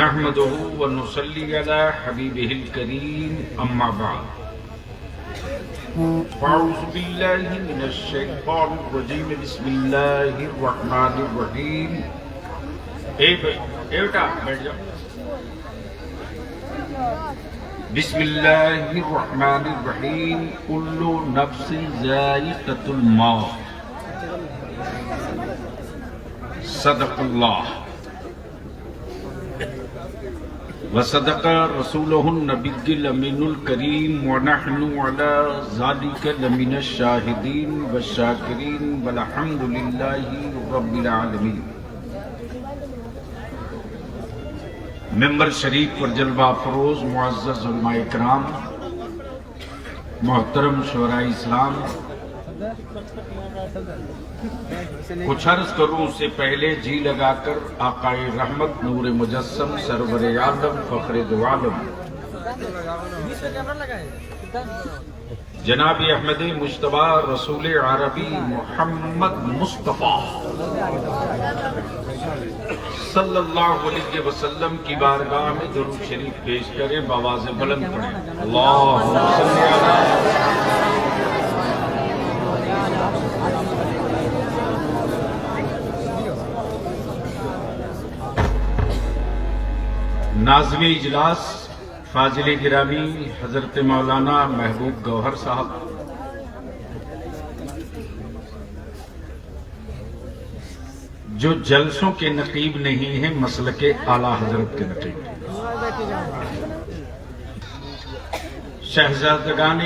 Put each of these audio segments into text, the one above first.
نحمده ونصلي على حبيبه الكريم أما بعد فأعوذ بالله من الشيطان الرجيم بسم الله الرحمن الرحيم بیٹا بیٹھ جاؤ بسم اللہ الرحمن الرحیم کل نفس ذائقۃ الموت صدق اللہ وصدق رسولہ النبی الامین الکریم ونحن علی ذلک لمن الشاہدین والشاکرین والحمد للہ رب العالمین۔ ممبر شریف پر جلوہ افروز معزز علماء اکرام، محترم شعراء اسلام، کچھ عرض کروں اس سے پہلے جی لگا کر آقائے رحمت نور مجسم سرور عالم فخر دو عالم جناب احمد مجتبی رسول عربی محمد مصطفیٰ صلی اللہ علیہ وسلم کی بارگاہ میں درود شریف پیش کریں، بآواز بلند پڑھیں اللہم صلی علی ناظم اجلاس فاضل گرامی حضرت مولانا محبوب گوہر صاحب، جو جلسوں کے نقیب نہیں ہیں مسلک اعلیٰ حضرت کے نقیب، شہزادگان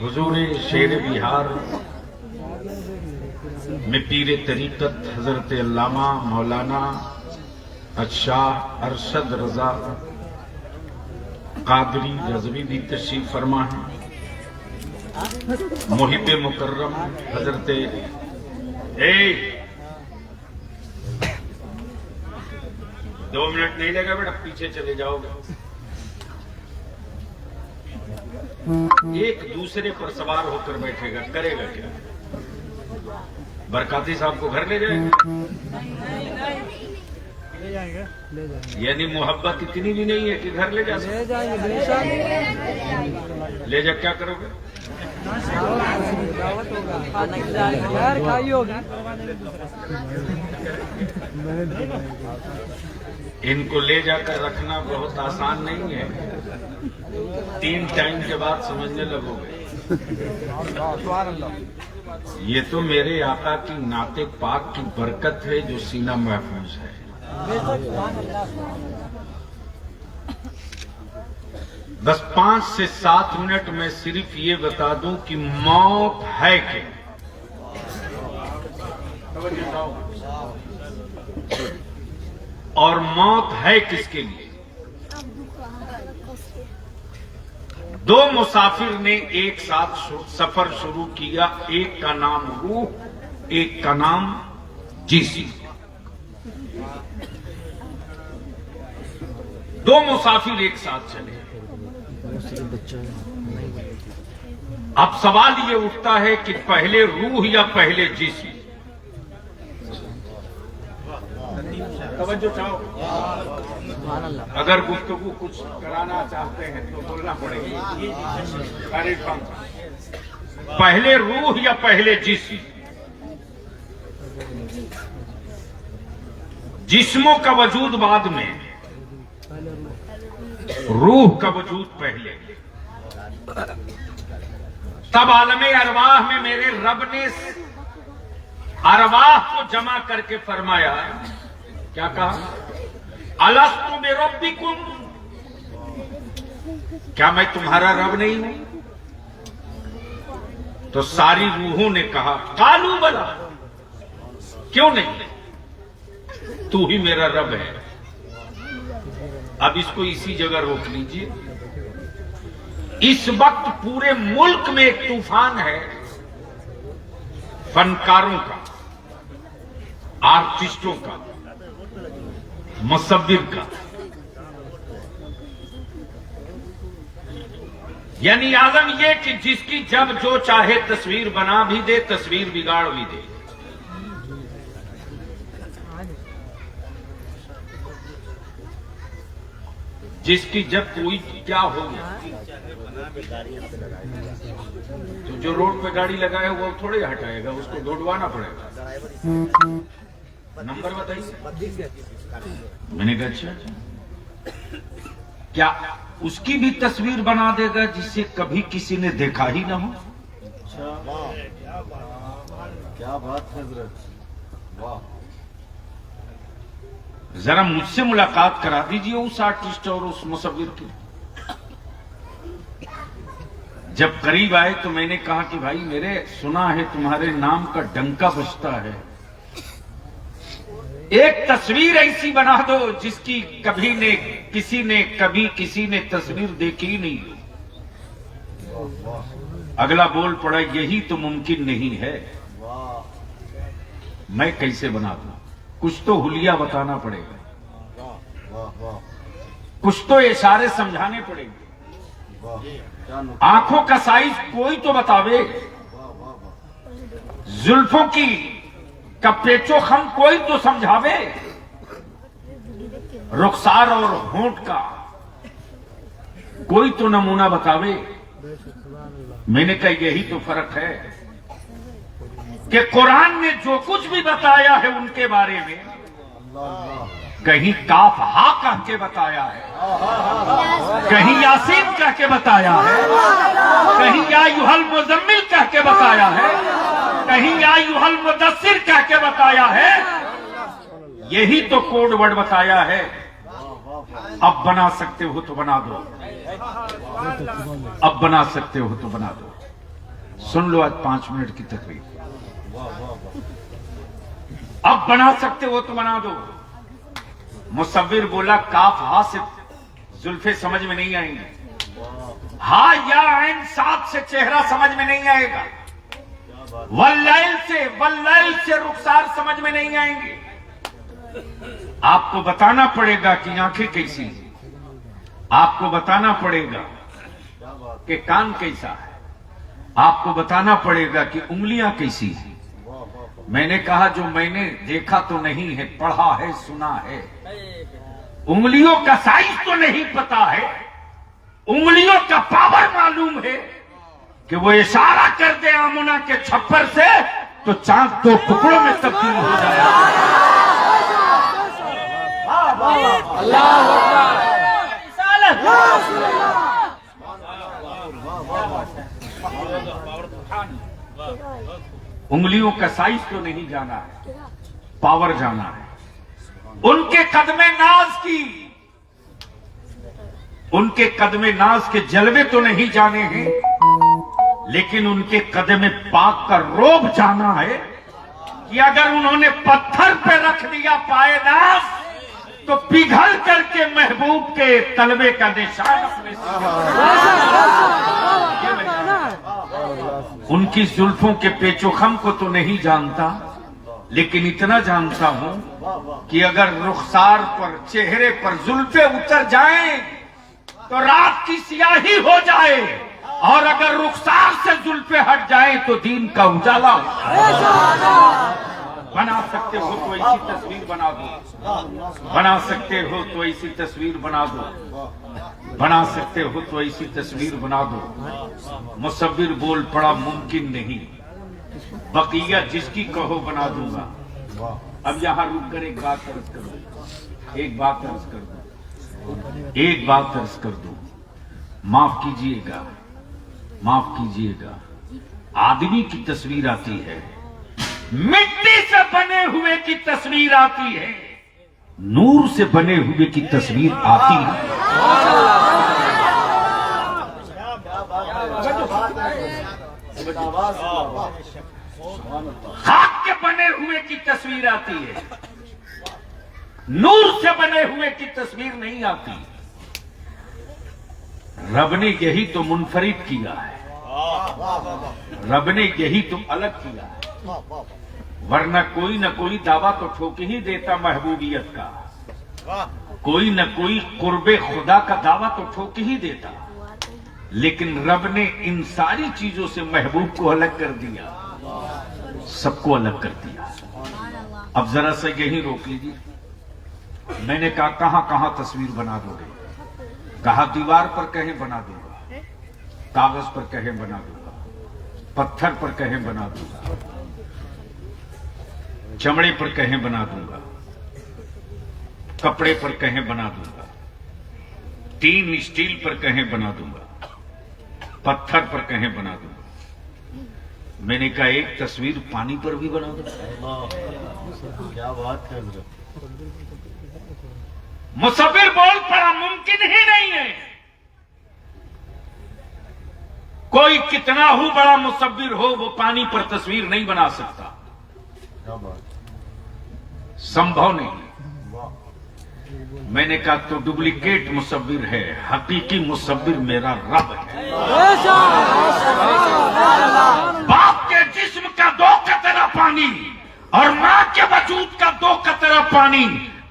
حضور شیر بہار میں پیر طریقت حضرت علامہ مولانا شاہ ارشد رضا قادری رضوی بھی تشریف فرما ہے، محب مکرم حضرت دو منٹ نہیں لگا بیٹا، پیچھے چلے جاؤ گے، ایک دوسرے پر سوار ہو کر بیٹھے گا، کرے گا کیا؟ برکاتی صاحب کو گھر لے جائے گا؟ یعنی محبت اتنی بھی نہیں ہے کہ گھر لے جا سکتے؟ لے جا کیا کرو گے؟ ان کو لے جا کر رکھنا بہت آسان نہیں ہے، 3 ٹائم کے بعد سمجھنے لگو گے۔ یہ تو میرے آقا کی نعت پاک کی برکت ہے جو سینہ محفوظ ہے۔ بس 5 سے 7 منٹ میں صرف یہ بتا دوں کہ موت ہے کہ اور موت ہے کس کے لیے؟ 2 مسافر نے ایک ساتھ سفر شروع کیا، ایک کا نام روح، ایک کا نام جسم۔ 2 مسافر ایک ساتھ چلے۔ اب سوال یہ اٹھتا ہے کہ پہلے روح یا پہلے جسم؟ توجہ چاہو، اگر گفتگو کچھ کرانا چاہتے ہیں تو بولنا پڑے گی۔ پہلے روح یا پہلے جسم؟ جسموں کا وجود بعد میں، روح کا وجود پہلے۔ تب عالم ارواح میں میرے رب نے ارواح کو جمع کر کے فرمایا، کیا کہا؟ الست بربکم، کیا میں تمہارا رب نہیں ہوں؟ تو ساری روحوں نے کہا قالوا بلا، کیوں نہیں، تو ہی میرا رب ہے۔ اب اس کو اسی جگہ روک لیجئے۔ اس وقت پورے ملک میں ایک طوفان ہے فنکاروں کا، آرٹسٹوں کا، مصور کا، یعنی عالم یہ کہ جس کی جب جو چاہے تصویر بنا بھی دے، تصویر بگاڑ بھی دے۔ جس کی جب کوئی کیا ہو گیا تو جو روڈ پہ گاڑی لگایا وہ تھوڑے ہٹائے گا, اس کو دوڑوانا پڑے گا. نمبر بتائیے. میں نے کہا اچھا کیا اس کی بھی تصویر بنا دے گا جسے کبھی کسی نے دیکھا ہی نہ ہو؟ کیا بات حضرت, واہ. ذرا مجھ سے ملاقات کرا دیجئے اس آرٹسٹ اور اس مصور کی. جب قریب آئے تو میں نے کہا کہ بھائی میرے سنا ہے تمہارے نام کا ڈنکا بجتا ہے, ایک تصویر ایسی بنا دو جس کی کبھی کسی نے تصویر دیکھی ہی نہیں. اگلا بول پڑا یہی تو ممکن نہیں ہے. میں کیسے بنا دوں؟ کچھ تو حلیہ بتانا پڑے گا, کچھ تو اشارے سمجھانے پڑیں گے. آنکھوں کا سائز کوئی تو بتاوے, زلفوں کی پیچو خم کوئی تو سمجھاوے, رخسار اور ہونٹ کا کوئی تو نمونہ بتاوے. میں نے کہا یہی تو فرق ہے کہ قرآن نے جو کچھ بھی بتایا ہے ان کے بارے میں کہیں کاف ہا کہہ کے بتایا ہے, کہیں یاسین کہہ کے بتایا ہے, کہیں یا ایھا المزمل کہہ کے بتایا ہے, کہیں یا ایھا المدثر کہہ کے بتایا ہے. یہی تو کوڈ ورڈ بتایا ہے. اب بنا سکتے ہو تو بنا دو, اب بنا سکتے ہو تو بنا دو. سن لو آج 5 منٹ کی تقریر. اب بنا سکتے ہو تو بنا دو. مصور بولا کاف ہا سے زلفے سمجھ میں نہیں آئیں گے, ہا یا عین سات سے چہرہ سمجھ میں نہیں آئے گا, واللیل سے رخسار سمجھ میں نہیں آئیں گے. آپ کو بتانا پڑے گا کہ آنکھیں کیسی ہیں, آپ کو بتانا پڑے گا کہ کان کیسا ہے, آپ کو بتانا پڑے گا کہ انگلیاں کیسی ہیں. میں نے کہا جو میں نے دیکھا تو نہیں ہے, پڑھا ہے, سنا ہے. انگلیوں کا سائز تو نہیں پتا ہے, انگلیوں کا پاور معلوم ہے کہ وہ اشارہ کر دے آمنہ کے چھپر سے تو چاند 2 ٹکڑوں میں تبدیل ہو جائے. انگلیوں کا سائز تو نہیں جانا ہے, پاور جانا ہے. ان کے قدم ناز کے جلوے تو نہیں جانے ہیں, لیکن ان کے قدم پاک کا روب جانا ہے کہ اگر انہوں نے پتھر پہ رکھ دیا پائے ناز تو پگھل کر کے محبوب کے تلوے کا نشان اپنے ان کی زلفوں کے پیچو خم کو تو نہیں جانتا, لیکن اتنا جانتا ہوں کہ اگر رخسار پر, چہرے پر زلفیں اتر جائیں تو رات کی سیاہی ہو جائے, اور اگر رخسار سے زلفیں ہٹ جائیں تو دین کا اجالا ہو. بنا سکتے ہو تو ایسی تصویر بنا دو, بنا سکتے ہو تو ایسی تصویر بنا دو, بنا سکتے ہو تو ایسی تصویر بنا دو. مصور بول پڑا ممکن نہیں, بقیہ جس کی کہو بنا دوں گا. اب یہاں رک کر ایک بات عرض کر دوں, ایک بات عرض کر دوں. معاف کیجئے گا, آدمی کی تصویر آتی ہے, مٹی سے بنے ہوئے کی تصویر آتی ہے, نور سے بنے ہوئے کی تصویر آتی ہے. خاک کے بنے ہوئے کی تصویر آتی ہے, نور سے بنے ہوئے کی تصویر نہیں آتی. رب نے یہی تو منفرد کیا ہے, رب نے یہی تو الگ کیا ہے, ورنہ کوئی نہ کوئی دعویٰ تو ٹھوک ہی دیتا محبوبیت کا, کوئی نہ کوئی قرب خدا کا دعویٰ تو ٹھوک ہی دیتا. لیکن رب نے ان ساری چیزوں سے محبوب کو الگ کر دیا, سب کو الگ کر دیا. اب ذرا سا یہی روک لیجیے. میں نے کہا کہاں کہاں تصویر بنا دو گے, कहा दीवार पर कहीं बना दूंगा, कागज पर कहीं बना दूंगा, पत्थर पर कहीं बना दूंगा, चमड़े पर कहीं बना दूंगा, कपड़े पर कहीं बना दूंगा, 3 स्टील पर कहीं बना दूंगा, पत्थर पर कहीं बना दूंगा। मैंने कहा एक तस्वीर पानी पर भी बना दूंगा। क्या बात है हजरत। मुसव्विर बोल पड़ा मुमकिन ही नहीं है। कोई कितना हो बड़ा मुसव्विर हो वो पानी पर तस्वीर नहीं बना सकता, क्या बात। संभव नहीं। वाह। मैंने कहा तो डुप्लीकेट मुसव्विर है, हकीकी मुसव्विर मेरा रब है। बाप के जिस्म का 2 कतरा पानी और मां के वजूद का 2 कतरा पानी,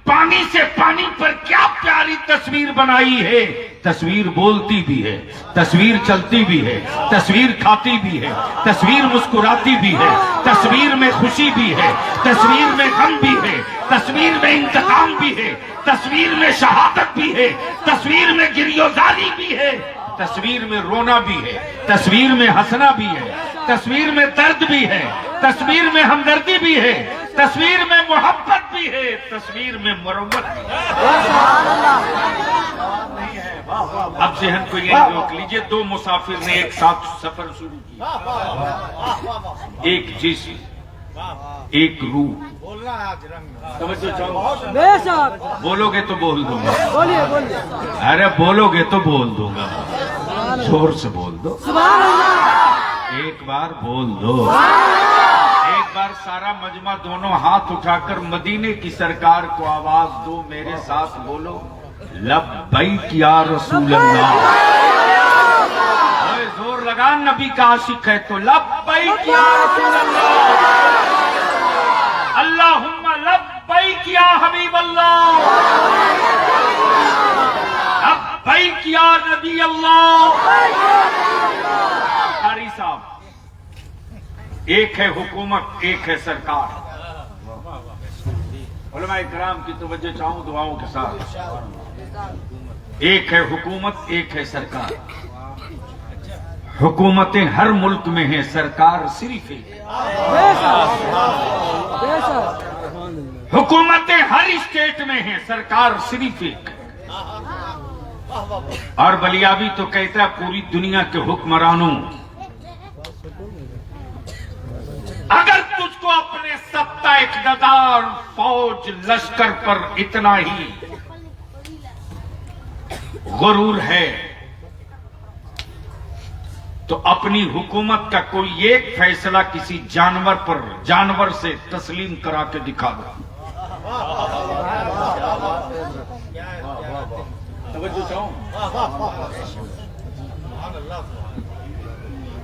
पानी से पानी पर क्या प्यारी तस्वीर बनाई है। तस्वीर बोलती भी है, तस्वीर चलती भी है, तस्वीर खाती भी है, तस्वीर मुस्कुराती भी है, तस्वीर में खुशी भी है, तस्वीर में गम भी है, तस्वीर में इंतकाम भी है, तस्वीर में शहादत भी है, तस्वीर में गिरियोजारी भी है, तस्वीर में रोना भी है, तस्वीर में हंसना भी है, तस्वीर में दर्द भी है, तस्वीर में हमदर्दी भी है, तस्वीर में मोहब्बत भी है, तस्वीर में मुरव्वत भी है। अब जहन को यही रोक लीजिए। 2 मुसाफिर ने एक साथ सफर शुरू किया, एक जिस्म एक रूह। बोलना है आज रंग। समझो चाहो, बेशक बोलोगे तो बोल दूंगा। बोलिए बोलिए अरे बोलोगे तो बोल दूंगा, जोर से बोल दो, सुभान अल्लाह एक बार बोल दो। एक बार सारा मजमा दोनों हाथ उठाकर मदीने की सरकार को आवाज दो, मेरे साथ बोलो लब्बैक या रसूल अल्लाह। ओए जोर लगा, नबी का आशिक है तो लब्बैक या रसूल अल्लाह, अल्लाहुम्मा लब्बैक या हबीब अल्लाह, लब्बैक या नबी अल्लाह। कारी साहब, एक है हुकूमत, एक है सरकार। उलमा इकराम की तवज्जो चाहूं दुआओं के साथ। एक है हुकूमत, एक है सरकार। हुकूमतें हर मुल्क में हैं, सरकार सिर्फ एक है। बेशक हुकूमतें हर स्टेट में हैं, सरकार सिर्फ एक है। और बलियाबी तो कहता है पूरी दुनिया के हुक्मरानों, अगर तुझको अपने सत्ता, इक़्तिदार, फौज, लश्कर पर इतना ही गुरूर है तो अपनी हुकूमत का कोई एक फैसला किसी जानवर पर, जानवर से तस्लीम करा के दिखा दो।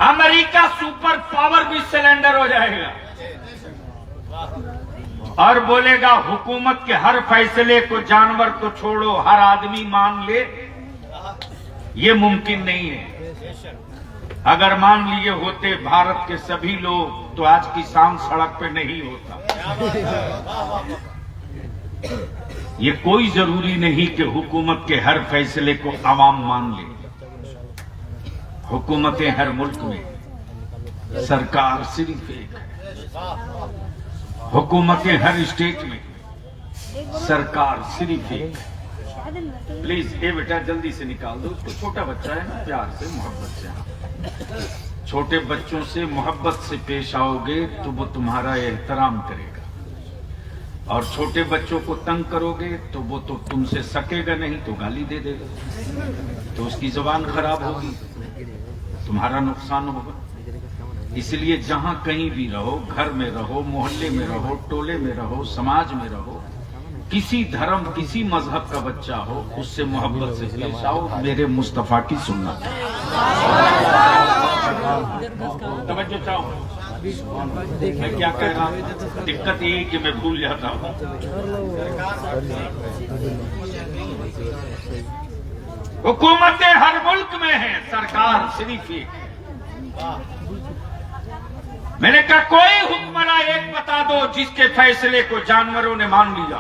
अमेरिका सुपर पावर भी सिलेंडर हो जाएगा और बोलेगा हुकूमत के हर फैसले को जानवर को छोड़ो हर आदमी मान ले, ये मुमकिन नहीं है। अगर मान लिए होते भारत के सभी लोग तो आज किसान सड़क पे नहीं होता। ये कोई जरूरी नहीं कि हुकूमत के हर फैसले को आवाम मान ले। हुकूमतें हर मुल्क में, सरकार सिर्फ एक है। हुकूमतें हर स्टेट में, सरकार सिर्फ एक है। प्लीज ये बेटा जल्दी से निकाल दो उसको, छोटा बच्चा है ना, प्यार से मोहब्बत से। छोटे बच्चों से मोहब्बत से पेश आओगे तो वो तुम्हारा एहतराम करेगा, और छोटे बच्चों को तंग करोगे तो वो तो तुमसे सकेगा नहीं तो गाली दे देगा, तो उसकी जुबान खराब होगी, तुम्हारा नुकसान होगा। इसलिए जहां कहीं भी रहो, घर में रहो, मोहल्ले में रहो, टोले में रहो, समाज में रहो, किसी धर्म, किसी मजहब का बच्चा हो, उससे मोहब्बत से पेश आओ। मेरे मुस्तफा की सुन्नत है। तवज्जो चाहो, मैं क्या कह रहा हूं? दिक्कत यही कि मैं भूल जाता हूं। हुकूमतें हर मुल्क में हैं, सरकार सिर्फ एक है। मैंने कहा कोई हुक्मरान एक बता दो जिसके फैसले को जानवरों ने मान लिया।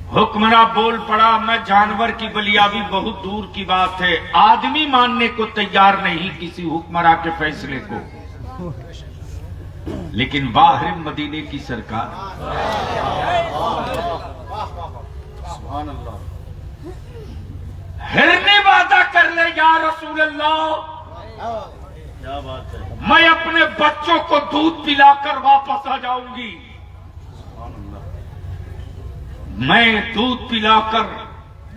हुक्मरां बोल पड़ा, मैं जानवर की बलियाबी बहुत दूर की बात है, आदमी मानने को तैयार नहीं किसी हुक्मरां के फैसले को, लेकिन बाहर मदीने की सरकार सुभान अल्लाह। हिरने वादा कर ले या रसूल अल्लाह, क्या बात है। मैं अपने बच्चों को दूध पिलाकर वापस आ जाऊंगी, सुभान अल्लाह। मैं दूध पिलाकर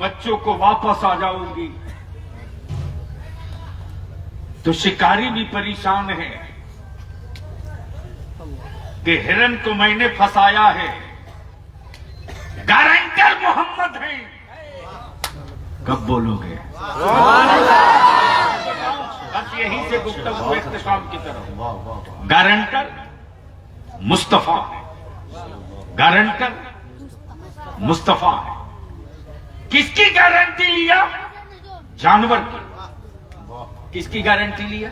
बच्चों को वापस आ जाऊंगी। तो शिकारी भी परेशान है कि हिरन को मैंने फंसाया है, गारंटर मोहम्मद है। कब बोलोगे? बस यहीं से गुफ्तगू इख्तिताम की तरफ। वाह वाह वाह। गारंटर मुस्तफा है, गारंटर मुस्तफा है। किसकी गारंटी लिया? जानवर की। वाह। किसकी गारंटी लिया?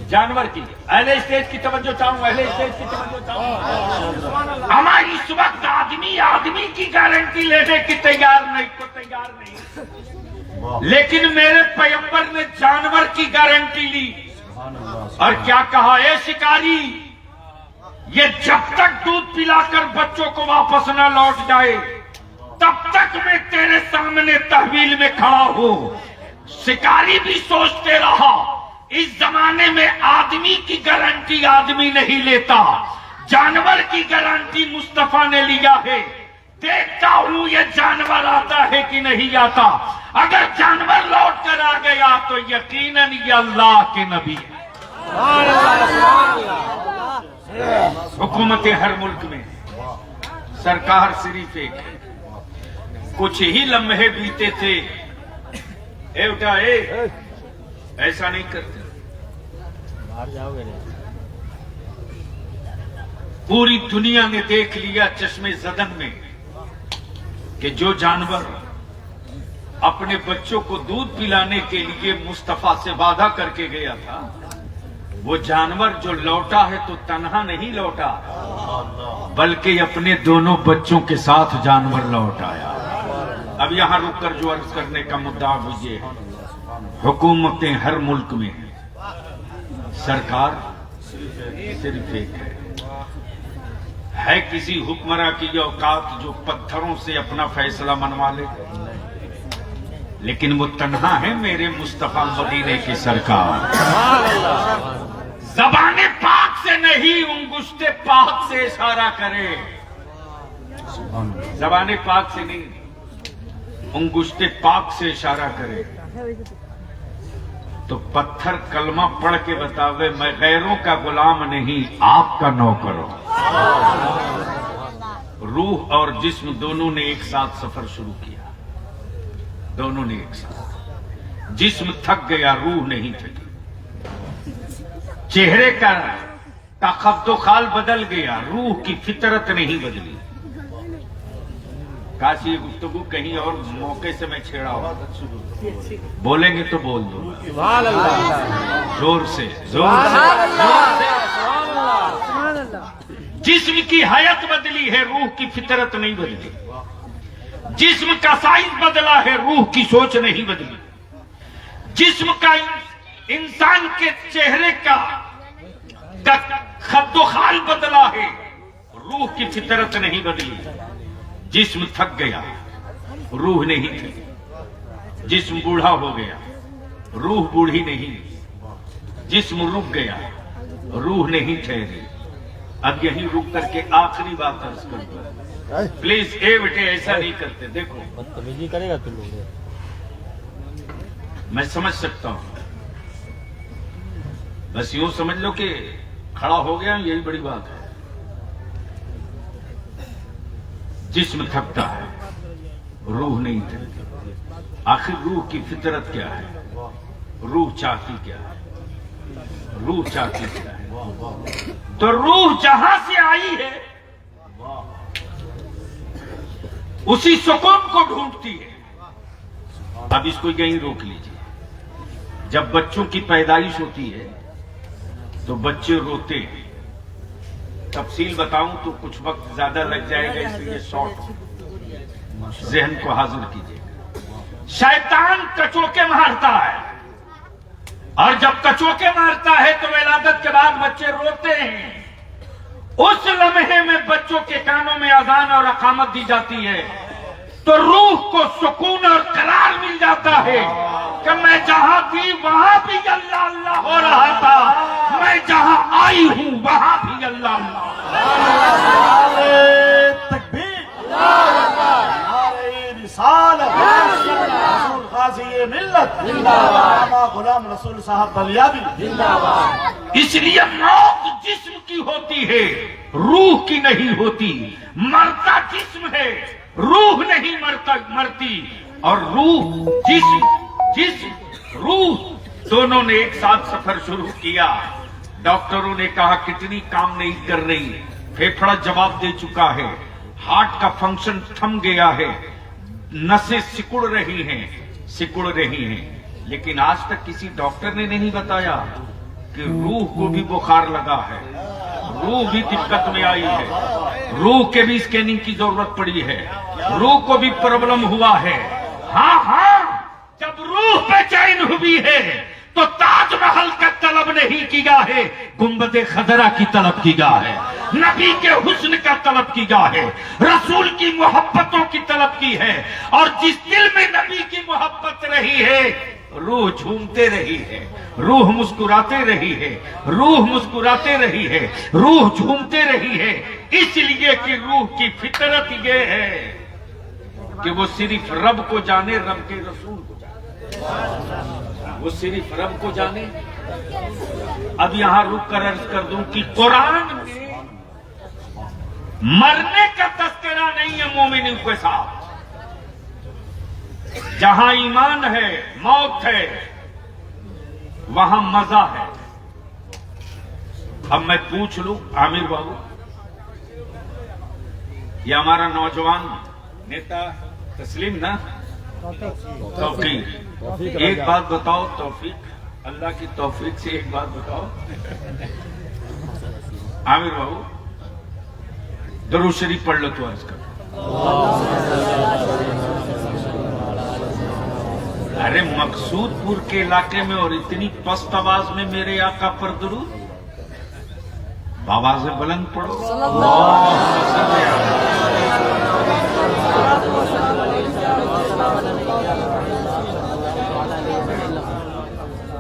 जानवर की। अहले स्टेज की तवज्जो चाहूं, अहले स्टेज की तवज्जो चाहूं। हमारी इस वक्त आदमी की गारंटी लेने की तैयार नहीं, वाह। लेकिन मेरे पैगंबर ने जानवर की गारंटी ली। सुभान अल्लाह। और क्या कहा? ए शिकारी, ये जब तक दूध पिलाकर बच्चों को वापस न लौट जाए तब तक मैं तेरे सामने तहवील में खड़ा हूं। शिकारी भी सोचते रहा, इस जमाने में आदमी की गारंटी आदमी नहीं लेता, जानवर की गारंटी मुस्तफा ने लिया है। देखता हूं ये जानवर आता है कि नहीं आता। अगर जानवर लौट कर आ गया तो यकीनन ये अल्लाह के नबी है। हुकूमत हर मुल्क में सरकार सिर्फ एक है। कुछ ही लम्हे बीते थे, ए उठा ए, ऐसा नहीं करते। बाहर जाओगे नहीं। पूरी दुनिया ने देख लिया चश्मे ज़दन में कि जो जानवर अपने बच्चों को दूध पिलाने के लिए मुस्तफा से वादा करके गया था, वो जानवर जो लौटा है तो तन्हा नहीं लौटा, बल्कि अपने दोनों बच्चों के साथ जानवर लौट आया। अब यहां रुककर जो अर्ज करने का मुद्दा ये है, हुकूमतें हर मुल्क में है, सरकार सिर्फ एक है किसी हुक्मरां की औकात जो पत्थरों से अपना फैसला मनवा ले, लेकिन वो तन्हा है मेरे मुस्तफा मदीने की सरकार। ज़बाने पाक से नहीं, उंगुश्ते पाक से इशारा करे। ज़बाने पाक से नहीं, उंगुश्ते पाक से इशारा करे तो पत्थर कलमा पढ़ के बतावे, मैं गैरों का गुलाम नहीं, आपका नौकर हूं। रूह और जिस्म दोनों ने एक साथ सफर शुरू किया, दोनों ने एक साथ। जिस्म थक गया, रूह नहीं थकी। चेहरे का खद्दोखाल बदल गया, रूह की फितरत नहीं बदली। काश ये गुफ्तगू कहीं और मौके से मैं छेड़ा हो। बोलेंगे तो बोल दो, जोर से, जोर से। जिस्म की हयत बदली है, रूह की फितरत नहीं बदली। जिस्म का साइज बदला है, रूह की सोच नहीं बदली। जिस्म का इंसान के चेहरे का खद्दोखाल बदला है, रूह की फितरत नहीं बदली। जिस्म थक गया, रूह नहीं थी। जिस्म बूढ़ा हो गया, रूह बूढ़ी नहीं। जिस्म रुक गया, रूह नहीं ठहरी। अब यहीं रुक करके आखिरी बात अर्ज करूंगा, प्लीज ए बेटे ऐसा नहीं करते। देखो बदतमीजी करेगा तू लोग। मैं समझ सकता हूं, बस यूं समझ लो कि खड़ा हो गया, यही बड़ी बात है। जिस्म थकता है, रूह नहीं थकती। आखिर रूह की फितरत क्या है? रूह चाहती क्या है? रूह चाहती क्या है? तो रूह जहां से आई है उसी सुकून को ढूंढती है। अब इसको यहीं रोक लीजिए। जब बच्चों की पैदाइश होती है तो बच्चे रोते हैं। तफसील बताऊं तो कुछ वक्त ज्यादा लग जाएगा, इसलिए शॉर्ट। ذہن کو حاضر کیجیے. شیطان کچوکے مارتا ہے، اور جب کچوکے مارتا ہے تو ولادت کے بعد بچے روتے ہیں. اس لمحے میں بچوں کے کانوں میں اذان اور اقامت دی جاتی ہے تو روح کو سکون اور قرار مل جاتا ہے کہ میں جہاں تھی وہاں بھی اللہ اللہ ہو رہا تھا، میں جہاں آئی ہوں وہاں بھی اللہ اللہ. تکبیر، نعرہ رسالت، رسول قاضی ملت، علامہ غلام رسول صاحب بلیابی. اس لیے موت جسم کی ہوتی ہے، روح کی نہیں ہوتی. مرتا جسم ہے، روح نہیں مرتی. اور روح جسم روح دونوں نے ایک ساتھ سفر شروع کیا. ڈاکٹروں نے کہا کتنی کام نہیں کر رہی، پھیپھڑا جواب دے چکا ہے، ہارٹ کا فنکشن تھم گیا ہے، نسیں سکڑ رہی ہیں. لیکن آج تک کسی ڈاکٹر نے نہیں بتایا کہ روح کو بھی بخار لگا ہے، روح بھی دقت میں آئی ہے، روح کے بھی اسکیننگ کی ضرورت پڑی ہے، روح کو بھی پرابلم ہوا ہے. ہاں جب روح بے چین ہوئی ہے تو تاج محل کا طلب نہیں کیا ہے، گنبد خضرا کی طلب کیا ہے، نبی کے حسن کا طلب کیا ہے، رسول کی محبتوں کی طلب کی ہے. اور جس دل میں نبی کی محبت رہی ہے روح جھومتے رہی ہے، روح مسکراتے رہی ہے، روح مسکراتے رہی ہے، روح جھومتے رہی ہے. اس لیے کہ روح کی فطرت یہ ہے کہ وہ صرف رب کو جانے، رب کے رسول کو جانے، وہ صرف رب کو جانے. اب یہاں رک کر عرض کر دوں کہ قرآن میں مرنے کا تذکرہ نہیں ہے مومنوں کے ساتھ. جہاں ایمان ہے، موت ہے، وہاں مزہ ہے. اب میں پوچھ لوں عامر بابو، یہ ہمارا نوجوان نیتا تسلیم نا، توفیق، ایک بات بتاؤ توفیق، اللہ کی توفیق سے ایک بات بتاؤ عامر بابو، درود شریف پڑھ لو تو عرض کر. ارے مقصود پور کے علاقے میں اور اتنی پست آواز میں میرے آقا پر درود، آواز بلند پڑھو.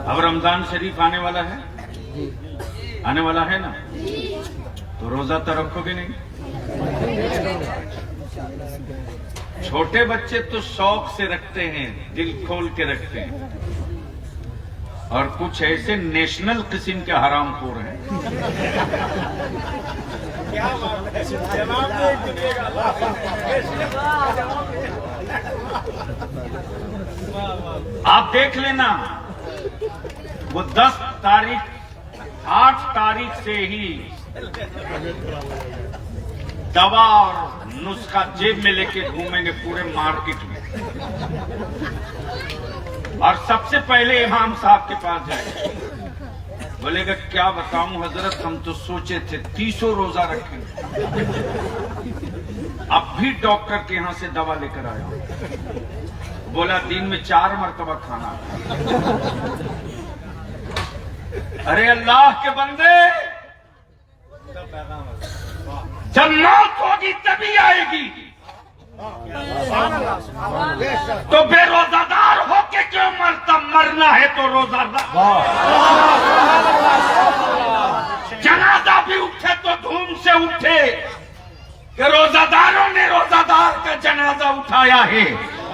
اب رمضان شریف آنے والا ہے نا، تو روزہ تو رکھو گے نہیں؟ چھوٹے بچے تو شوق سے رکھتے ہیں، دل کھول کے رکھتے ہیں، اور کچھ ایسے نیشنل قسم کے حرام خور ہیں. آپ دیکھ لینا، وہ 10 تاریخ 8 تاریخ سے ہی دوا اور نسخہ جیب میں لے کے گھومیں گے پورے مارکیٹ میں، اور سب سے پہلے امام صاحب کے پاس جائے، بولے گا کیا بتاؤں حضرت، ہم تو سوچے تھے 30 روزہ رکھیں گے، اب بھی ڈاکٹر کے یہاں سے دوا لے کر آیا ہوں. بولا دن میں 4 مرتبہ کھانا. ارے اللہ کے بندے، جب موت ہوگی تبھی آئے گی، تو بے روزہ دار ہو کے کیوں مرتا؟ مرنا ہے تو روزہ دار. جنازہ بھی اٹھے تو دھوم سے اٹھے کہ روزہ داروں نے روزہ دار کا جنازہ اٹھایا ہے.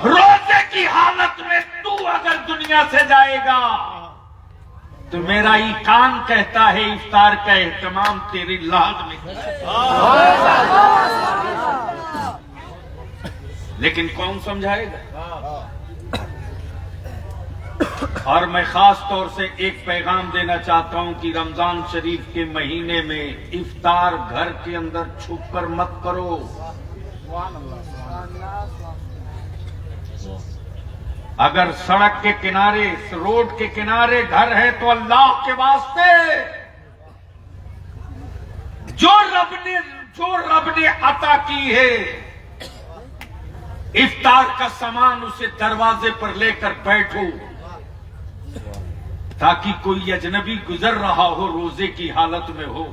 روزے کی حالت میں تو اگر دنیا سے جائے گا تو میرا ایقان کہتا ہے افطار کا اہتمام تیری لاج میں. لیکن کون سمجھائے گا؟ اور میں خاص طور سے ایک پیغام دینا چاہتا ہوں کہ رمضان شریف کے مہینے میں افطار گھر کے اندر چھپ کر مت کرو. اگر سڑک کے کنارے، روڈ کے کنارے گھر ہے تو اللہ کے واسطے جو رب نے عطا کی ہے इफ्तार का सामान उसे दरवाजे पर लेकर बैठो ताकि कोई अजनबी गुजर रहा हो, रोजे की हालत में हो,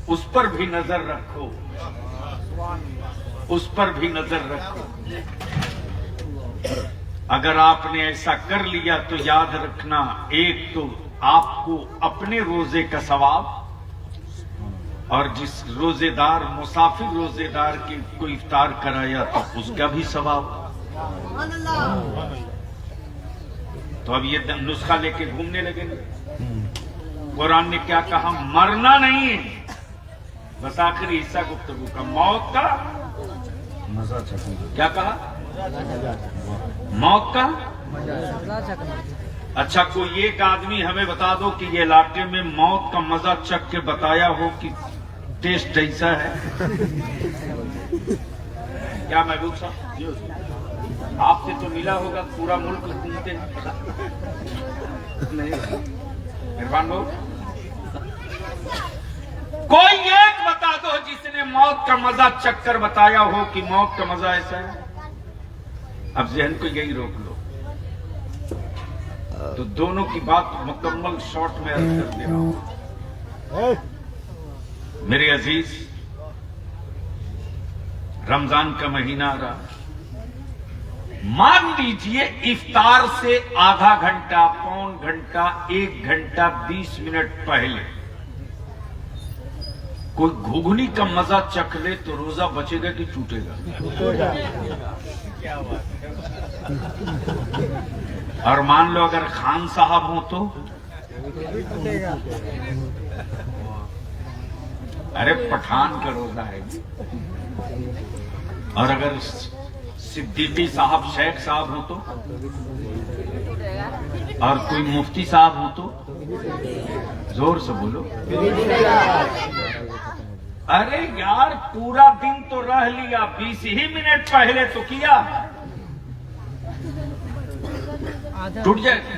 उस पर भी नजर रखो, उस पर भी नजर रखो। अगर आपने ऐसा कर लिया तो याद रखना, एक तो आपको अपने रोजे का सवाब और जिस रोजेदार मुसाफिर रोजेदार की को इफ्तार कराया तो उसका भी सवाब। तो अब ये नुस्खा लेके घूमने लगेंगे। कुरान ने क्या कहा? मरना नहीं है, बस आखिरी हिस्सा गुफ्तगू का, मौत का मजा चखना। क्या कहा? मौत का। अच्छा, कोई एक आदमी हमें बता दो कि ये इलाके में मौत का मजा चख के बताया हो कि टेस्ट ऐसा है। क्या महबूब साहब, आपसे तो मिला होगा, पूरा मुल्क घूमते नहीं? मेहरबान हो, कोई एक बता दो जिसने मौत का मजा चख कर बताया हो कि मौत का मजा ऐसा है। अब जहन को यही रोक लो। तो दोनों की बात मुकम्मल शॉर्ट में अर्ज कर दे रहा हूं। मेरे अजीज, रमजान का महीना आ रहा, मान लीजिए इफ्तार से आधा घंटा, पौन घंटा, 1 घंटा 20 मिनट पहले कोई घुघनी का मजा चख ले तो रोजा बचेगा कि टूटेगा? और मान लो अगर खान साहब हो तो, अरे पठान का रोजा है। और अगर सिद्दीकी साहब, शेख साहब हो तो, और कोई मुफ्ती साहब हो तो, जोर से बोलो। अरे यार, पूरा दिन तो रह लिया, 20 ही मिनट पहले तो किया, टूट जाएगा।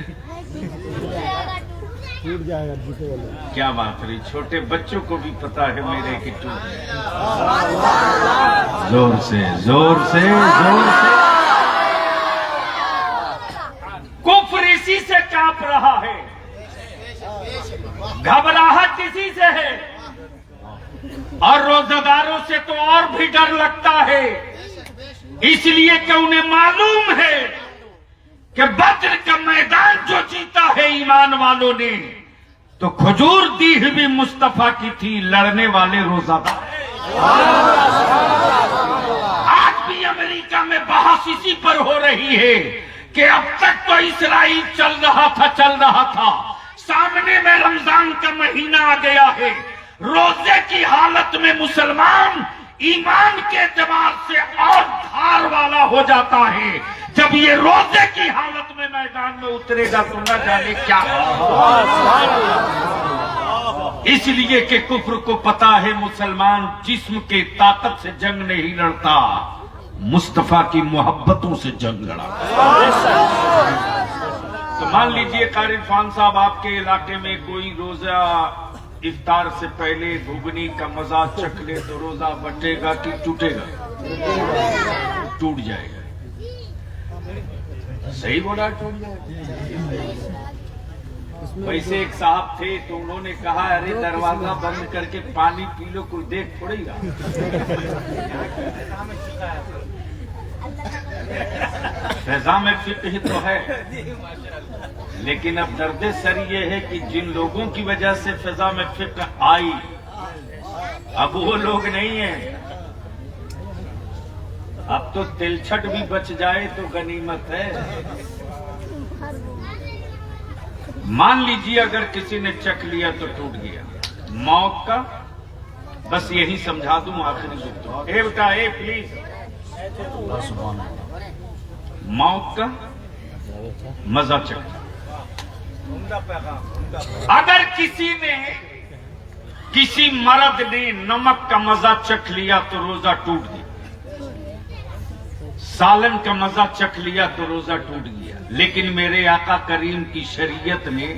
क्या बात रही, छोटे बच्चों को भी पता है मेरे कि टूट जाएगा। जोर से, जोर से, जोर से। कुफ्र इसी से कांप रहा है, घबराहट इसी से है, और रोजादारों से तो और भी डर लगता है, इसलिए कि उन्हें मालूम है कि बद्र का मैदान जो जीता है ईमान वालों ने, तो खजूर दी हुई मुस्तफा की थी, लड़ने वाले रोजादार। आज भी अमेरिका में बहस इसी पर हो रही है कि अब तक तो इसराइल चल रहा था, सामने में रमजान का महीना आ गया है, रोजे की हालत में मुसलमान ईमान के एतबार से और धार वाला हो जाता है, जब ये रोजे की हालत में मैदान में उतरेगा तो न जाने क्या होगा। इसलिए कि कुफ्र को पता है मुसलमान जिस्म के ताकत से जंग नहीं लड़ता, मुस्तफा की मोहब्बतों से जंग लड़ा। तो मान लीजिए कारी इरफान साहब, आपके इलाके में कोई रोजा इफ्तार से पहले घुगनी का मजा चख ले तो रोजा बटेगा कि टूटेगा? टूट जाएगा। सही बोला, टूट जाएगा। वैसे एक साहब थे तो उन्होंने कहा, अरे दरवाजा बंद करके पानी पी लो, कोई देख थोड़ेगा। फैजा में फिक्र तो है, लेकिन अब दर्द सर ये है कि जिन लोगों की वजह से फैजा में फिक्र आई, अब वो लोग नहीं है। अब तो तिलछट भी बच जाए तो गनीमत है। मान लीजिए अगर किसी ने चख लिया तो टूट गया। मौत का बस यही समझा दूं आखिरी दुख। ए बेटा, ए प्लीज, मौत का मजा चखना। अगर किसी मर्द ने नमक का मजा चख लिया तो रोजा टूट गया, सालन का मजा चख लिया तो रोजा टूट गया। लेकिन मेरे आका करीम की शरीयत ने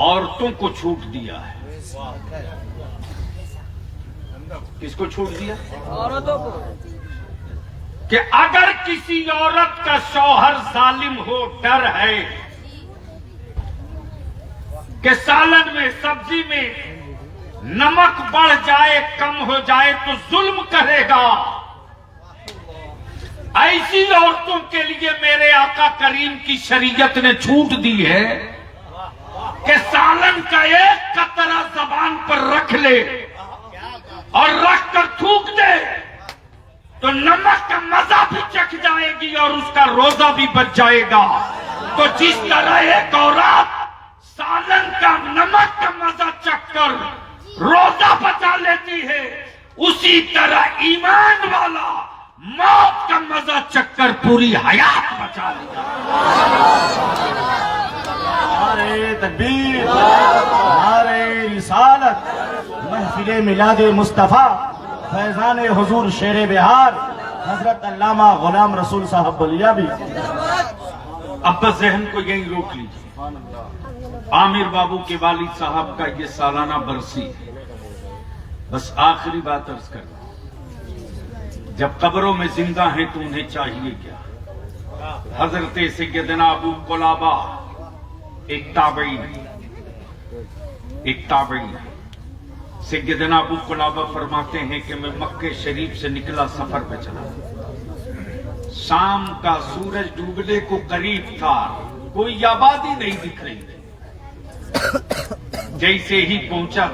औरतों को छूट दिया है। کس کو چھوڑ دیا؟ عورتوں کو. کہ اگر کسی عورت کا شوہر ظالم ہو، ڈر ہے کہ سالن میں سبزی میں نمک بڑھ جائے کم ہو جائے تو ظلم کرے گا، ایسی عورتوں کے لیے میرے آقا کریم کی شریعت نے چھوٹ دی ہے کہ سالن کا ایک قطرہ زبان پر رکھ لے اور رکھ کر تھوک دے تو نمک کا مزہ بھی چکھ جائے گی اور اس کا روزہ بھی بچ جائے گا. تو جس طرح ایک عورت سالن کا نمک کا مزہ چکھ کر روزہ بچا لیتی ہے، اسی طرح ایمان والا موت کا مزہ چکھ کر پوری حیات بچا لیتا. نعرہ تکبیر، نعرہ رسالت. محفل میلاد مصطفیٰ فیضان حضور شیر بہار حضرت علامہ غلام رسول صاحب بلیابی. اب بس ذہن کو یہیں روک لیجیے. عامر بابو کے والد صاحب کا یہ سالانہ برسی ہے. بس آخری بات عرض کر رہا ہوں، جب قبروں میں زندہ ہیں تو انہیں چاہیے کیا؟ حضرت سیدنا ابو قلابہ ایک تابعین سیدنا ابو قلابہ فرماتے ہیں کہ میں مکہ شریف سے نکلا سفر پہ چلا، شام کا سورج ڈوبنے کو قریب تھا، کوئی آبادی نہیں دکھ رہی تھی. جیسے ہی پہنچا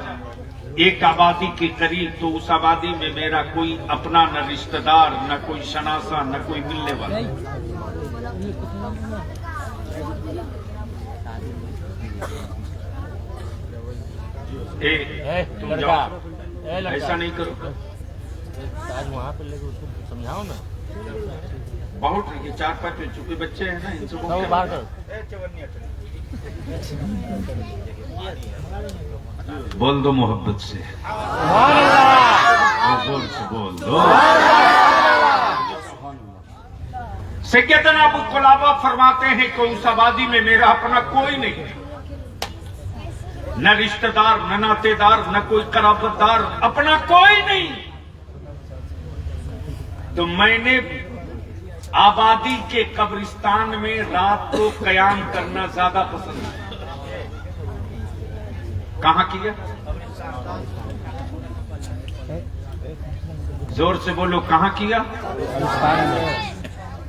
ایک آبادی کے قریب تو اس آبادی میں میرا کوئی اپنا نہ رشتہ دار، نہ کوئی شناسا، نہ کوئی ملنے والا. تم جاؤ، ایسا نہیں کرو. وہاں پہ لے کے اس کو سمجھاؤ نا. بہت یہ 4-5 چونکہ بچے ہیں نا، ان سے باہر کرو. بول دو محبت سے، زور سے بول دو. سیدنا ابو قلابہ فرماتے ہیں کہ اس آبادی میں میرا اپنا کوئی نہیں، نہ رشتہ دار، نہ ناتے دار، نہ کوئی قرابت دار، اپنا کوئی نہیں. تو میں نے آبادی کے قبرستان میں رات کو قیام کرنا زیادہ پسند ہے. کہاں کیا؟ زور سے بولو، کہاں کیا؟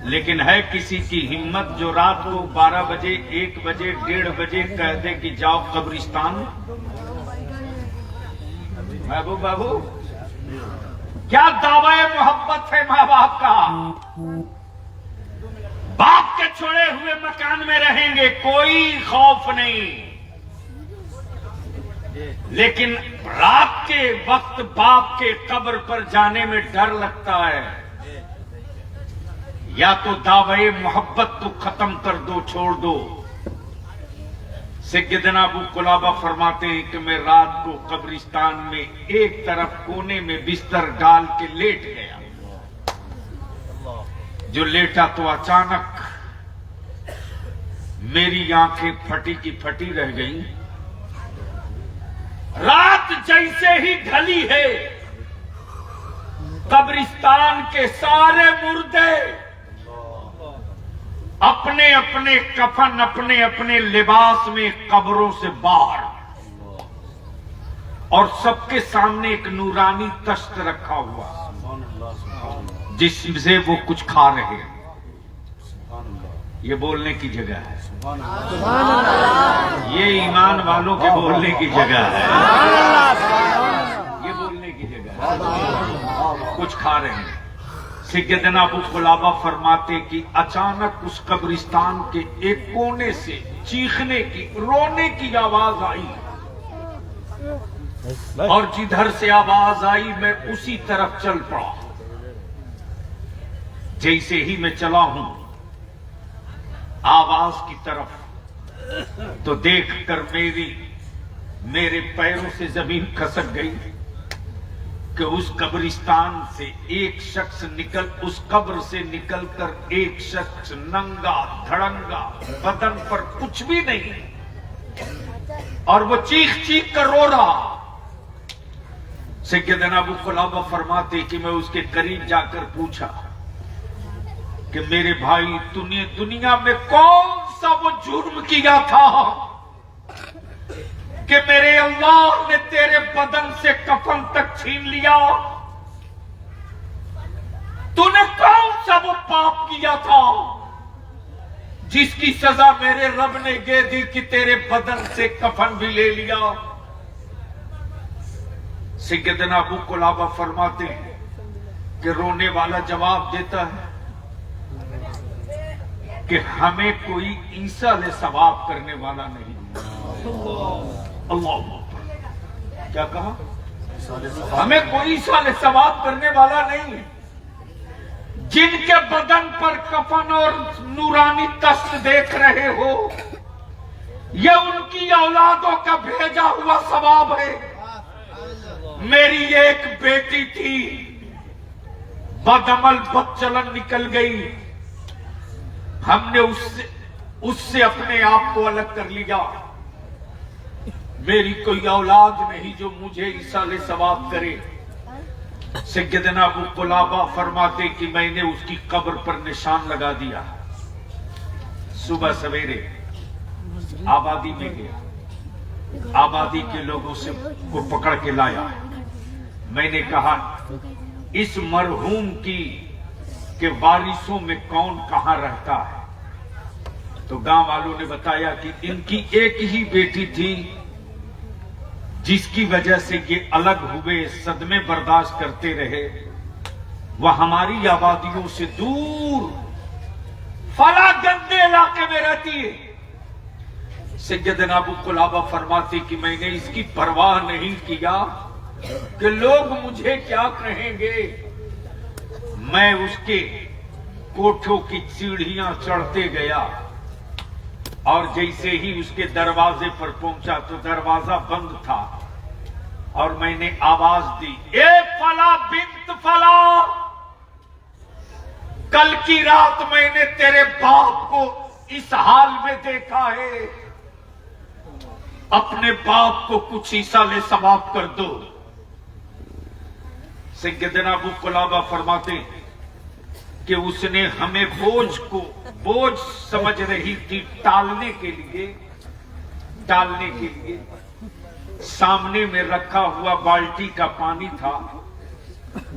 لیکن ہے کسی کی ہمت جو رات کو 12 بجے، 1 بجے، 1:30 بجے کہہ دے کہ جاؤ قبرستان. بابو کیا دعوی محبت ہے ماں باپ کا. باپ کے چھوڑے ہوئے مکان میں رہیں گے، کوئی خوف نہیں، لیکن رات کے وقت باپ کے قبر پر جانے میں ڈر لگتا ہے. یا تو دعوی محبت تو ختم کر دو، چھوڑ دو. سیدنا ابو قلابہ فرماتے ہیں کہ میں رات کو قبرستان میں ایک طرف کونے میں بستر ڈال کے لیٹ گیا. جو لیٹا تو اچانک میری آنکھیں پھٹی کی پھٹی رہ گئیں. رات جیسے ہی ڈھلی ہے، قبرستان کے سارے مردے اپنے اپنے کفن، اپنے اپنے لباس میں قبروں سے باہر، اور سب کے سامنے ایک نورانی تشت رکھا ہوا جس سے وہ کچھ کھا رہے ہیں. یہ بولنے کی جگہ ہے، یہ ایمان والوں کے بولنے کی جگہ ہے، یہ بولنے کی جگہ ہے. کچھ کھا رہے ہیں. سیدنا ابو قلابہ فرماتے کہ اچانک اس قبرستان کے ایک کونے سے چیخنے کی، رونے کی آواز آئی، اور جدھر سے آواز آئی میں اسی طرف چل پڑا. جیسے ہی میں چلا ہوں آواز کی طرف، تو دیکھ کر میرے پیروں سے زمین کھسک گئی کہ اس قبرستان سے ایک شخص اس قبر سے نکل کر ایک شخص ننگا دھڑنگا، بدن پر کچھ بھی نہیں، اور وہ چیخ چیخ کر رو رہا. सैयदना अबू कुलाबा फरमाते कि मैं उसके करीब जाकर पूछा कि मेरे भाई तूने दुनिया में कौन सा वो जुर्म किया था कि मेरे अल्लाह ने तेरे बदन से कफन तक छीन लिया? तूने कौन सा वो पाप किया था जिसकी सजा मेरे रब ने ये दी कि तेरे बदन से कफन भी ले लिया? सैयदना अबू कुलाबा फरमाते हैं कि रोने वाला जवाब देता है कि हमें कोई ईसा ने सवाब करने वाला नहीं। अल्लाह अकबर। क्या कहा? हमें कोई ईसा ने सवाब करने वाला नहीं है। जिनके बदन पर कफन और नूरानी तख्त देख रहे हो, यह उनकी औलादों का भेजा हुआ सवाब है। मेरी एक बेटी थी, बदअमल बदचलन निकल गई, हमने उससे अपने आप को अलग कर लिया। मेरी कोई औलाद नहीं जो मुझे इसाले सवाब करे। सैयदना अबू कुलाबा फरमाते कि मैंने उसकी कब्र पर निशान लगा दिया। सुबह सवेरे आबादी में गया, आबादी के लोगों से को पकड़ के लाया। मैंने कहा इस मरहूम की के वारिसों में कौन कहां रहता है? तो गांव वालों ने बताया कि इनकी एक ही बेटी थी जिसकी वजह से ये अलग हुए, सदमे बर्दाश्त करते रहे। वह हमारी आबादियों से दूर फला गंदे इलाके में रहती है। सैयदना अबू कुलाबा फरमाते कि मैंने इसकी परवाह नहीं किया कि लोग मुझे क्या कहेंगे। मैं उसके कोठों की सीढ़ियां चढ़ते गया और जैसे ही उसके दरवाजे पर पहुंचा तो दरवाजा बंद था और मैंने आवाज दी, ए फला बिन्त फला, कल की रात मैंने तेरे बाप को इस हाल में देखा है, अपने बाप को कुछ ईसाले सवाब कर दो। सैयदना अबू कुलाबा फरमाते कि उसने हमें बोझ समझ रही थी, टालने के लिए सामने में रखा हुआ बाल्टी का पानी था,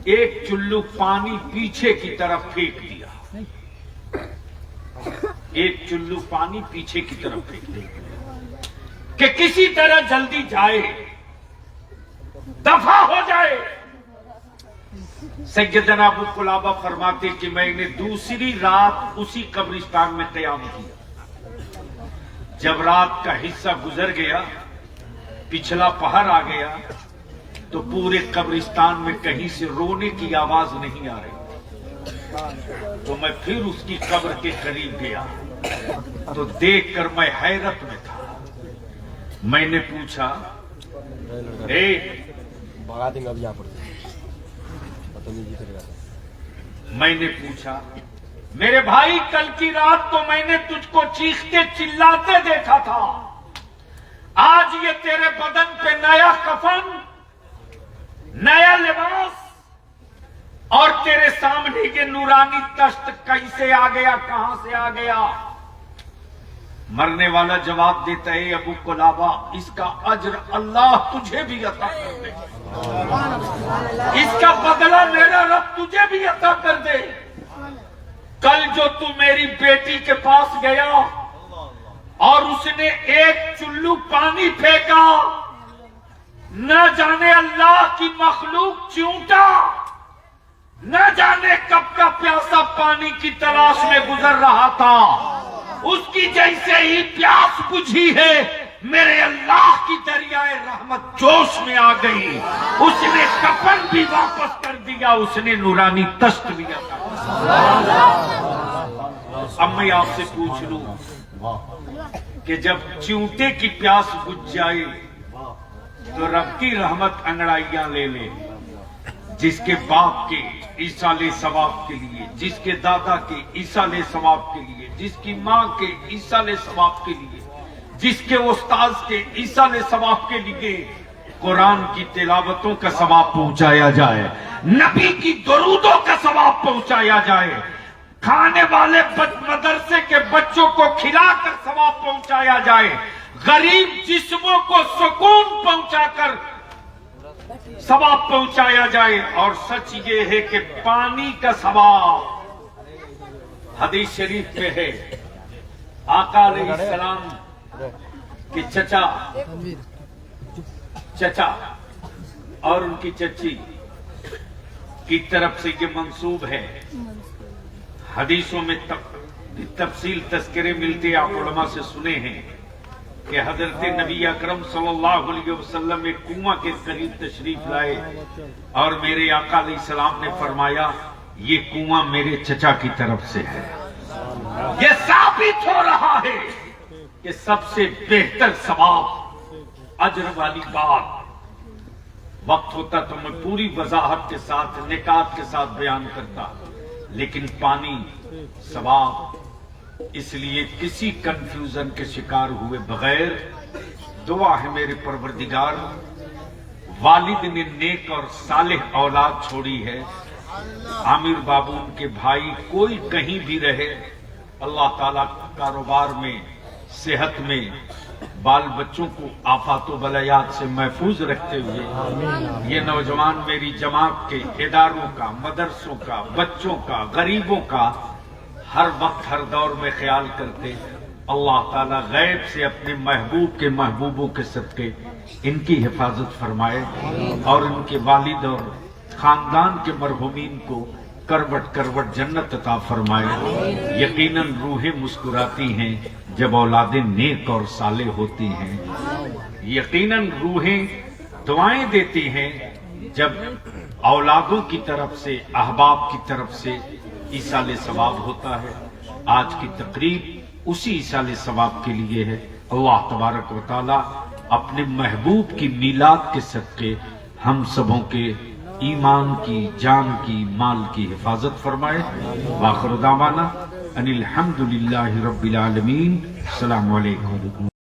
एक चुल्लू पानी पीछे की तरफ फेंक दिया, एक चुल्लू पानी पीछे की तरफ फेंक दिया कि किसी तरह जल्दी जाए, दफा हो जाए। सैयदना अबू कुलाबा फरमाते कि मैंने दूसरी रात उसी कब्रिस्तान में क़याम किया। जब रात का हिस्सा गुजर गया, पिछला पहर आ गया, तो पूरे कब्रिस्तान में कहीं से रोने की आवाज नहीं आ रही। तो मैं फिर उसकी कब्र के करीब गया तो देखकर मैं हैरत में था। मैंने पूछा, भगा देंगे अब यहाँ पर। मैंने पूछा, मेरे भाई कल की रात तो मैंने तुझको चीखते चिल्लाते देखा था, आज ये तेरे बदन पे नया कफन, नया लिबास और तेरे सामने ये नूरानी तख्त कैसे आ गया, कहां से आ गया? मरने वाला जवाब देता है, अबू कुलाबा इसका अज्र अल्लाह तुझे भी अता कर दे, इसका बदला मेरा रब तुझे भी अता कर दे। कल जो तू मेरी बेटी के पास गया और उसने एक चुल्लू पानी फेंका, न जाने अल्लाह की मखलूक चिंटा, न जाने कब का प्यासा पानी की तलाश में गुजर रहा था, उसकी जैसे ही प्यास बुझी है, मेरे अल्लाह की दरियाए रहमत जोश में आ गई, उसने कफन भी वापस कर दिया, उसने नूरानी तख्त भी अता। अब मैं आपसे पूछ लूं कि जब चिंटे की प्यास बुझ जाए तो रब की रहमत अंगड़ाइयां ले ले। जिसके बाप के ईसाले सवाब के लिए, जिसके दादा के ईसाले सवाब के लिए, जिसकी माँ के ईसाले सवाब के लिए, जिसके उस्ताद के ईसाले सवाब के लिए قرآن کی تلاوتوں کا ثواب پہنچایا جائے، نبی کی درودوں کا ثواب پہنچایا جائے، کھانے والے مدرسے کے بچوں کو کھلا کر ثواب پہنچایا جائے، غریب جسموں کو سکون پہنچا کر ثواب پہنچایا جائے۔ اور سچ یہ ہے کہ پانی کا ثواب حدیث شریف میں ہے، آقا علیہ السلام کے چچا اور ان کی چچی کی طرف سے یہ منسوب ہے، حدیثوں میں تفصیل تذکرے ملتے، آپ علماء سے سنے ہیں کہ حضرت نبی اکرم صلی اللہ علیہ وسلم ایک کنواں کے قریب تشریف لائے اور میرے آقا علیہ السلام نے فرمایا یہ کنواں میرے چچا کی طرف سے ہے۔ یہ ثابت ہو رہا ہے کہ سب سے بہتر ثواب، اجر والی بات، وقت ہوتا تو میں پوری وضاحت کے ساتھ نکات کے ساتھ بیان کرتا، لیکن پانی ثواب، اس لیے کسی کنفیوژن کے شکار ہوئے بغیر دعا ہے میرے پروردگار، والد نے نیک اور صالح اولاد چھوڑی ہے، عامر بابو ان کے بھائی، کوئی کہیں بھی رہے، اللہ تعالیٰ کاروبار میں، صحت میں، بال بچوں کو آفات و بلیات سے محفوظ رکھتے ہوئے یہ نوجوان میری جماعت کے اداروں کا، مدرسوں کا، بچوں کا، غریبوں کا ہر وقت ہر دور میں خیال کرتے، اللہ تعالیٰ غیب سے اپنے محبوب کے محبوبوں کے صدقے ان کی حفاظت فرمائے اور ان کے والد اور خاندان کے مرحومین کو کروٹ کروٹ جنت عطا فرمائے۔ یقیناً روحیں مسکراتی ہیں جب اولادیں نیک اور صالح ہوتی ہیں، یقیناً روحیں دعائیں دیتی ہیں جب اولادوں کی طرف سے، احباب کی طرف سے ایصال ثواب ہوتا ہے۔ آج کی تقریب اسی ایصال ثواب کے لیے ہے۔ اللہ تبارک و تعالی اپنے محبوب کی میلاد کے صدقے ہم سبوں کے ایمان کی، جان کی، مال کی حفاظت فرمائے۔ وآخر دعوانا ان الحمدللہ رب العالمین۔ السلام علیکم۔